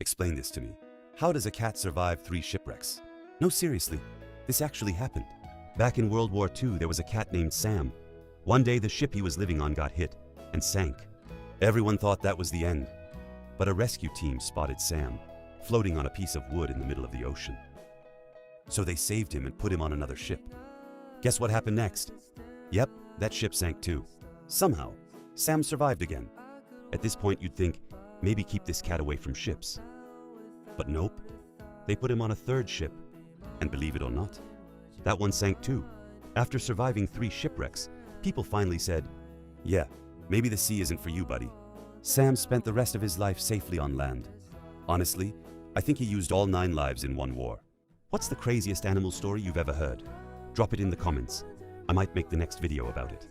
Explain this to me. How does a cat survive 3 shipwrecks? No, seriously, this actually happened. Back in World War II, there was a cat named Sam. One day, the ship he was living on got hit and sank. Everyone thought that was the end. But a rescue team spotted Sam, floating on a piece of wood in the middle of the ocean. So they saved him and put him on another ship. Guess what happened next? Yep, that ship sank too. Somehow, Sam survived again. At this point, you'd think, maybe keep this cat away from ships. But nope, they put him on a 3rd ship. And believe it or not, that one sank too. After surviving 3 shipwrecks, people finally said, yeah, maybe the sea isn't for you, buddy. Sam spent the rest of his life safely on land. Honestly, I think he used all 9 lives in one war. What's the craziest animal story you've ever heard? Drop it in the comments. I might make the next video about it.